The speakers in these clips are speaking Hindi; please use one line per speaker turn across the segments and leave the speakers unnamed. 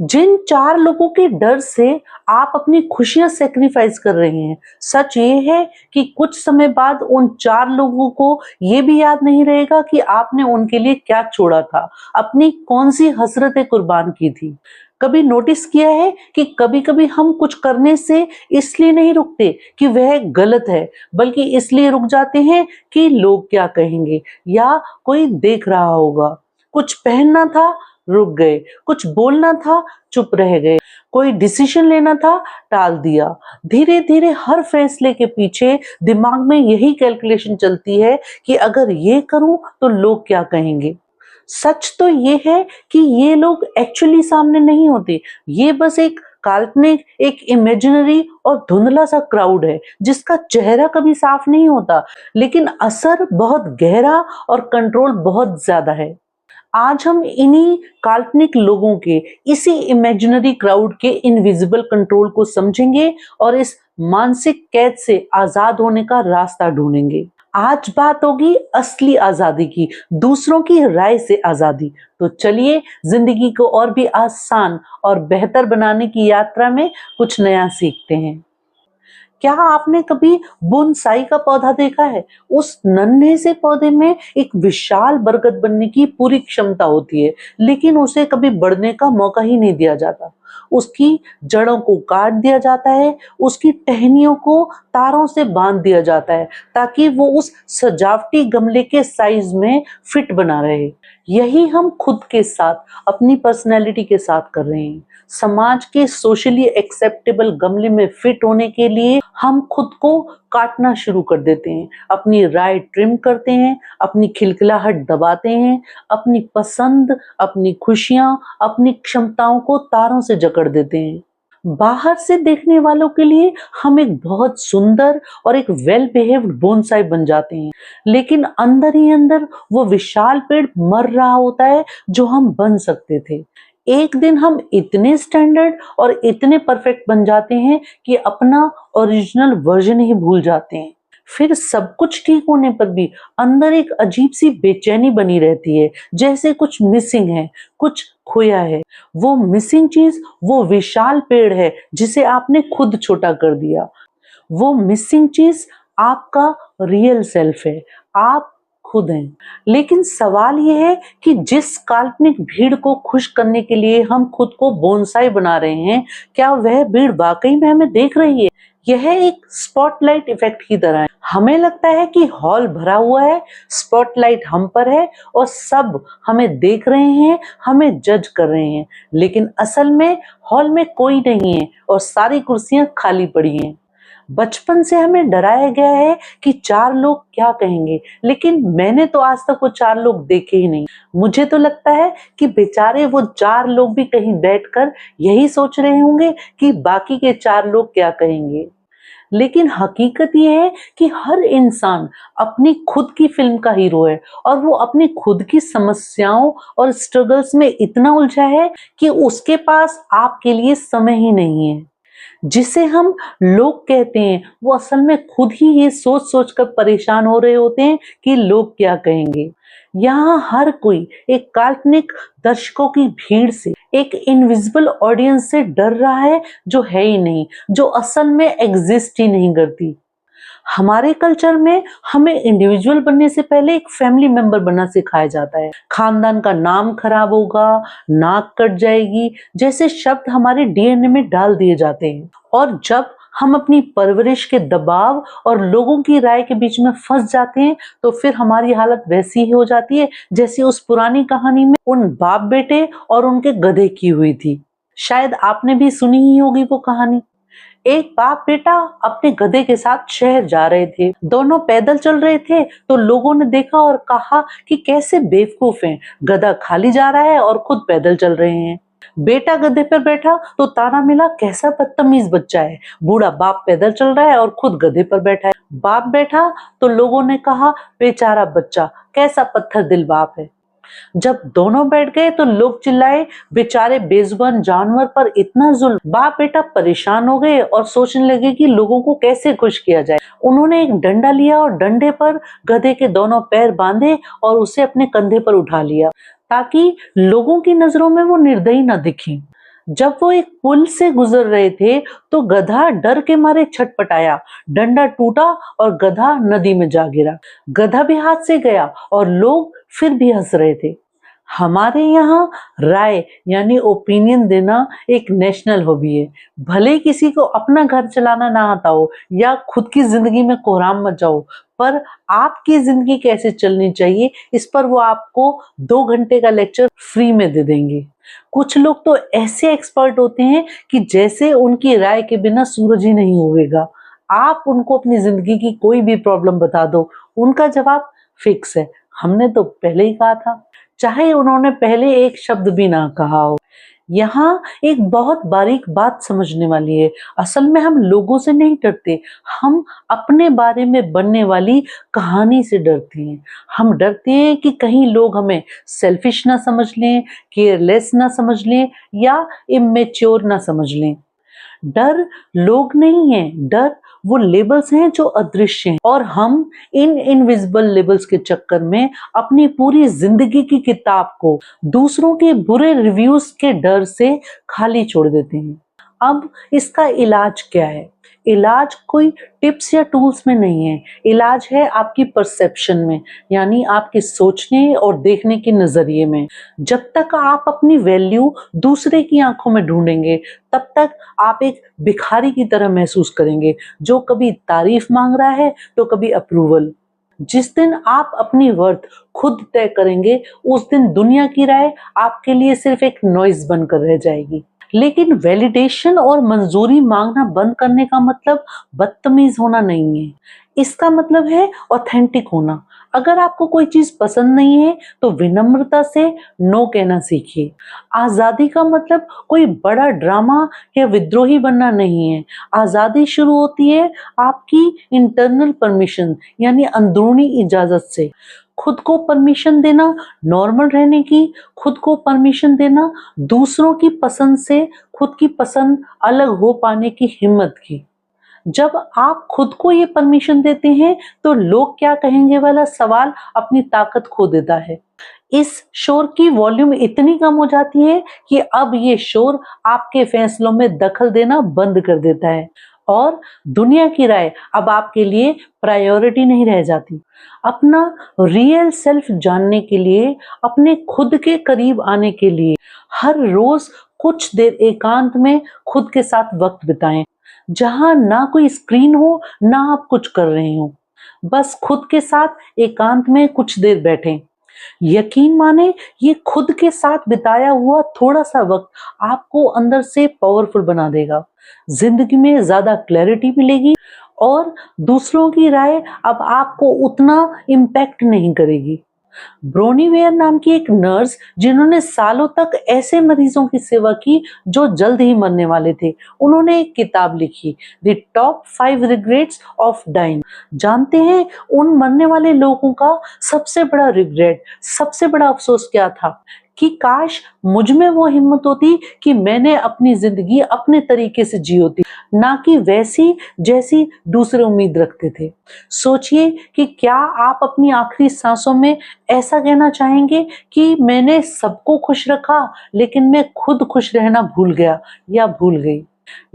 जिन 4 लोगों के डर से आप अपनी खुशियाँ सैक्रिफाइस कर रहे हैं, सच ये है कि कुछ समय बाद उन 4 लोगों को ये भी याद नहीं रहेगा कि आपने उनके लिए क्या छोड़ा था, अपनी कौन-सी हसरतें कुर्बान की थी। कभी नोटिस किया है कि कभी-कभी हम कुछ करने से इसलिए नहीं रुकते कि वह गलत है, बल्कि इसलिए रुक जाते हैं कि लोग क्या कहेंगे या कोई देख रहा होगा। कुछ पहनना था, रुक गए, कुछ बोलना था, चुप रह गए, कोई डिसीजन लेना था, टाल दिया। धीरे-धीरे हर फैसले के पीछे दिमाग में यही कैलकुलेशन चलती है कि अगर ये करूं तो लोग क्या कहेंगे। सच तो ये है कि ये लोग एक्चुअली सामने नहीं होते, ये बस एक काल्पनिक, एक इमेजिनरी और धुंधला सा क्राउड है जिसका चेहरा कभी साफ नहीं होता, लेकिन असर बहुत गहरा और कंट्रोल बहुत ज्यादा है। आज हम इन्हीं काल्पनिक लोगों के, इसी इमेजिनरी क्राउड के इनविजिबल कंट्रोल को समझेंगे और इस मानसिक कैद से आजाद होने का रास्ता ढूंढेंगे। आज बात होगी असली आजादी की, दूसरों की राय से आजादी। तो चलिए जिंदगी को और भी आसान और बेहतर बनाने की यात्रा में कुछ नया सीखते हैं। क्या आपने कभी बोनसाई का पौधा देखा है? उस नन्हे से पौधे में एक विशाल बरगद बनने की पूरी क्षमता होती है, लेकिन उसे कभी बढ़ने का मौका ही नहीं दिया जाता। उसकी जड़ों को काट दिया जाता है, उसकी टहनियों को तारों से बांध दिया जाता है ताकि वो उस सजावटी गमले के साइज में फिट बना रहे। यही हम खुद के साथ, अपनी पर्सनैलिटी के साथ कर रहे हैं। समाज के सोशली एक्सेप्टेबल गमले में फिट होने के लिए हम खुद को काटना शुरू कर देते हैं, अपनी राय ट्रिम करते हैं, अपनी खिलखिलाहट दबाते हैं, अपनी पसंद, अपनी खुशियां, अपनी क्षमताओं को तारों से जकड़ देते हैं। बाहर से देखने वालों के लिए हम एक बहुत सुंदर और एक वेल बिहेव्ड बोनसाई बन जाते हैं, लेकिन अंदर ही अंदर वो विशाल पेड़ मर रहा होता है जो हम बन सकते थे। एक दिन हम इतने स्टैंडर्ड और इतने परफेक्ट बन जाते हैं कि अपना ओरिजिनल वर्जन ही भूल जाते हैं। फिर सब कुछ ठीक होने पर भी अंदर एक अजीब सी बेचैनी बनी रहती है, जैसे कुछ मिसिंग है, कुछ खोया है। वो मिसिंग चीज वो विशाल पेड़ है जिसे आपने खुद छोटा कर दिया। वो मिसिंग चीज आपका रियल सेल्फ है, आप खुद हैं। लेकिन सवाल यह है कि जिस काल्पनिक भीड़ को खुश करने के लिए हम खुद को बोनसाई बना रहे हैं, क्या वह भीड़ वाकई में हमें देख रही है? यह एक स्पॉटलाइट इफेक्ट की तरह है। हमें लगता है कि हॉल भरा हुआ है, स्पॉटलाइट हम पर है और सब हमें देख रहे हैं, हमें जज कर रहे हैं, लेकिन असल में हॉल में कोई नहीं है और सारी कुर्सियां खाली पड़ी हैं। बचपन से हमें डराया गया है कि 4 लोग क्या कहेंगे, लेकिन मैंने तो आज तक वो 4 लोग देखे ही नहीं। मुझे तो लगता है कि बेचारे वो 4 लोग भी कहीं बैठकर यही सोच रहे होंगे कि बाकी के 4 लोग क्या कहेंगे। लेकिन हकीकत ये है कि हर इंसान अपनी खुद की फिल्म का हीरो है और वो अपनी खुद की समस्याओं और स्ट्रगल्स में इतना उलझा है कि उसके पास आपके लिए समय ही नहीं है। जिसे हम लोग कहते हैं, वो असल में खुद ही ये सोच सोच कर परेशान हो रहे होते हैं कि लोग क्या कहेंगे। यहाँ हर कोई एक काल्पनिक दर्शकों की भीड़ से, एक इनविजिबल ऑडियंस से डर रहा है जो है ही नहीं, जो असल में एग्जिस्ट ही नहीं करती। हमारे कल्चर में हमें इंडिविजुअल बनने से पहले एक फैमिली मेंबर बनना सिखाया जाता है। खानदान का नाम खराब होगा, नाक कट जाएगी जैसे शब्द हमारे डीएनए में डाल दिए जाते हैं। और जब हम अपनी परवरिश के दबाव और लोगों की राय के बीच में फंस जाते हैं, तो फिर हमारी हालत वैसी ही हो जाती है जैसी उस पुरानी कहानी में उन बाप बेटे और उनके गधे की हुई थी। शायद आपने भी सुनी ही होगी वो कहानी। एक बाप बेटा अपने गधे के साथ शहर जा रहे थे। दोनों पैदल चल रहे थे तो लोगों ने देखा और कहा कि कैसे बेवकूफ हैं, गधा खाली जा रहा है और खुद पैदल चल रहे हैं। बेटा गधे पर बैठा तो ताना मिला, कैसा बदतमीज बच्चा है, बूढ़ा बाप पैदल चल रहा है और खुद गधे पर बैठा है। बाप बैठा तो लोगों ने कहा, बेचारा बच्चा, कैसा पत्थर दिल बाप है। जब दोनों बैठ गए तो लोग चिल्लाए, बेचारे बेजुबान जानवर पर इतना जुल्म। बाप बेटा परेशान हो गए और सोचने लगे कि लोगों को कैसे खुश किया जाए। उन्होंने एक डंडा लिया और डंडे पर गधे के दोनों पैर बांधे और उसे अपने कंधे पर उठा लिया ताकि लोगों की नजरों में वो निर्दयी न दिखे। जब वो एक पुल से गुजर रहे थे तो गधा डर के मारे छटपटाया, डंडा टूटा और गधा नदी में जा गिरा। गधा भी हाथ से गया और लोग फिर भी हंस रहे थे। हमारे यहाँ राय यानी ओपिनियन देना एक नेशनल हॉबी है। भले किसी को अपना घर चलाना ना आता हो या खुद की जिंदगी में कोहराम मचा हो, पर आपकी जिंदगी कैसे चलनी चाहिए इस पर वो आपको 2 घंटे का लेक्चर फ्री में दे देंगे। कुछ लोग तो ऐसे एक्सपर्ट होते हैं कि जैसे उनकी राय के बिना सूरज ही नहीं उगेगा। आप उनको अपनी जिंदगी की कोई भी प्रॉब्लम बता दो, उनका जवाब फिक्स है। हमने तो पहले ही कहा था, चाहे उन्होंने पहले एक शब्द भी ना कहा हो। यहाँ एक बहुत बारीक बात समझने वाली है। असल में हम लोगों से नहीं डरते, हम अपने बारे में बनने वाली कहानी से डरते हैं। हम डरते हैं कि कहीं लोग हमें सेल्फिश ना समझ लें, केयरलेस ना समझ लें या इमेच्योर ना समझ लें। डर लोग नहीं है, डर वो लेबल्स हैं जो अदृश्य हैं, और हम इन इनविजिबल लेबल्स के चक्कर में अपनी पूरी जिंदगी की किताब को दूसरों के बुरे रिव्यूज के डर से खाली छोड़ देते हैं। अब इसका इलाज क्या है? इलाज कोई टिप्स या टूल्स में नहीं है, इलाज है आपकी परसेप्शन में, यानी आपके सोचने और देखने के नजरिए में। जब तक आप अपनी वैल्यू दूसरे की आंखों में ढूंढेंगे, तब तक आप एक भिखारी की तरह महसूस करेंगे, जो कभी तारीफ मांग रहा है तो कभी अप्रूवल। जिस दिन आप अपनी वर्थ खुद तय करेंगे, उस दिन दुनिया की राय आपके लिए सिर्फ एक नॉइज बनकर रह जाएगी। लेकिन वैलिडेशन और मंजूरी मांगना बंद करने का मतलब बदतमीज होना नहीं है, इसका मतलब है ऑथेंटिक होना। अगर आपको कोई चीज पसंद नहीं है तो विनम्रता से नो कहना सीखिए। आजादी का मतलब कोई बड़ा ड्रामा या विद्रोही बनना नहीं है। आजादी शुरू होती है आपकी इंटरनल परमिशन यानी अंदरूनी इजाजत से। खुद को परमिशन देना नॉर्मल रहने की, खुद को परमिशन देना दूसरों की पसंद से खुद की पसंद अलग हो पाने की हिम्मत की। जब आप खुद को ये परमिशन देते हैं तो लोग क्या कहेंगे वाला सवाल अपनी ताकत खो देता है। इस शोर की वॉल्यूम इतनी कम हो जाती है कि अब ये शोर आपके फैसलों में दखल देना बंद कर देता है और दुनिया की राय अब आपके लिए प्रायोरिटी नहीं रह जाती। अपना रियल सेल्फ जानने के लिए, अपने खुद के करीब आने के लिए हर रोज कुछ देर एकांत में खुद के साथ वक्त बिताएं, जहां ना कोई स्क्रीन हो ना आप कुछ कर रहे हो। बस खुद के साथ एकांत में कुछ देर बैठें। यकीन माने, ये खुद के साथ बिताया हुआ थोड़ा सा वक्त आपको अंदर से पावरफुल बना देगा। जिंदगी में ज्यादा क्लैरिटी मिलेगी और दूसरों की राय अब आपको उतना इम्पैक्ट नहीं करेगी। ब्रोनी वेयर नाम की एक नर्स, जिन्होंने सालों तक ऐसे मरीजों की सेवा की जो जल्द ही मरने वाले थे, उन्होंने एक किताब लिखी, the top 5 regrets of dying. जानते हैं उन मरने वाले लोगों का सबसे बड़ा रिग्रेट, सबसे बड़ा अफसोस क्या था? कि काश मुझ में वो हिम्मत होती कि मैंने अपनी जिंदगी अपने तरीके से जी होती, ना कि वैसी जैसी दूसरे उम्मीद रखते थे। सोचिए कि क्या आप अपनी आखिरी सांसों में ऐसा कहना चाहेंगे कि मैंने सबको खुश रखा लेकिन मैं खुद खुश रहना भूल गया या भूल गई।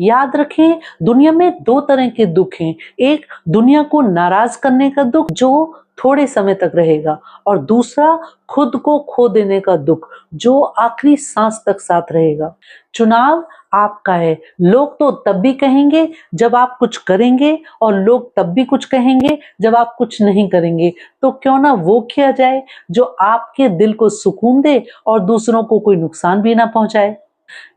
याद रखें, दुनिया में 2 तरह के दुख हैं। एक दुनिया को नाराज करने का दुख जो थोड़े समय तक रहेगा, और दूसरा खुद को खो देने का दुख जो आखिरी सांस तक साथ रहेगा। चुनाव आपका है। लोग तो तब भी कहेंगे जब आप कुछ करेंगे, और लोग तब भी कुछ कहेंगे जब आप कुछ नहीं करेंगे। तो क्यों ना वो किया जाए जो आपके दिल को सुकून दे और दूसरों को कोई नुकसान भी ना पहुंचाए।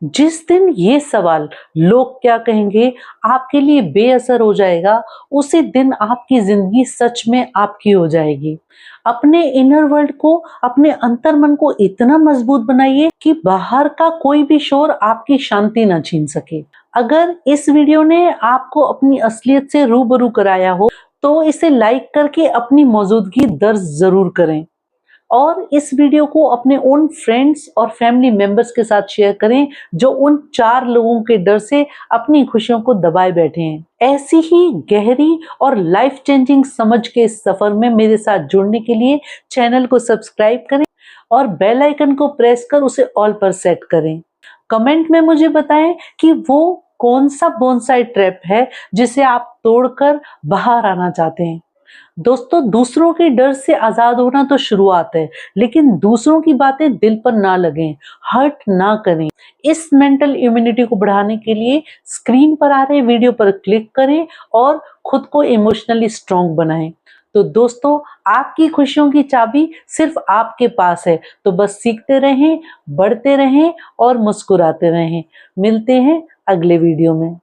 जिस दिन ये सवाल लोग क्या कहेंगे आपके लिए बेअसर हो जाएगा, उसी दिन आपकी जिंदगी सच में आपकी हो जाएगी। अपने इनर वर्ल्ड को, अपने अंतर मन को इतना मजबूत बनाइए कि बाहर का कोई भी शोर आपकी शांति ना छीन सके। अगर इस वीडियो ने आपको अपनी असलियत से रूबरू कराया हो तो इसे लाइक करके अपनी मौजूदगी दर्ज जरूर करें, और इस वीडियो को अपने उन फ्रेंड्स और फैमिली मेंबर्स के साथ शेयर करें जो उन 4 लोगों के डर से अपनी खुशियों को दबाए बैठे हैं। ऐसी ही गहरी और लाइफ चेंजिंग समझ के इस सफर में मेरे साथ जुड़ने के लिए चैनल को सब्सक्राइब करें और बेल आइकन को प्रेस कर उसे ऑल पर सेट करें। कमेंट में मुझे बताएं कि वो कौन सा बोनसाई ट्रैप है जिसे आप तोड़कर बाहर आना चाहते हैं। दोस्तों, दूसरों के डर से आजाद होना तो शुरुआत है, लेकिन दूसरों की बातें दिल पर ना लगें, हर्ट ना करें। इस मेंटल इम्यूनिटी को बढ़ाने के लिए स्क्रीन पर आ रहे वीडियो पर क्लिक करें और खुद को इमोशनली स्ट्रांग बनाएं। तो दोस्तों, आपकी खुशियों की चाबी सिर्फ आपके पास है, तो बस सीखते रहें, बढ़ते रहें और मुस्कुराते रहें। मिलते हैं अगले वीडियो में।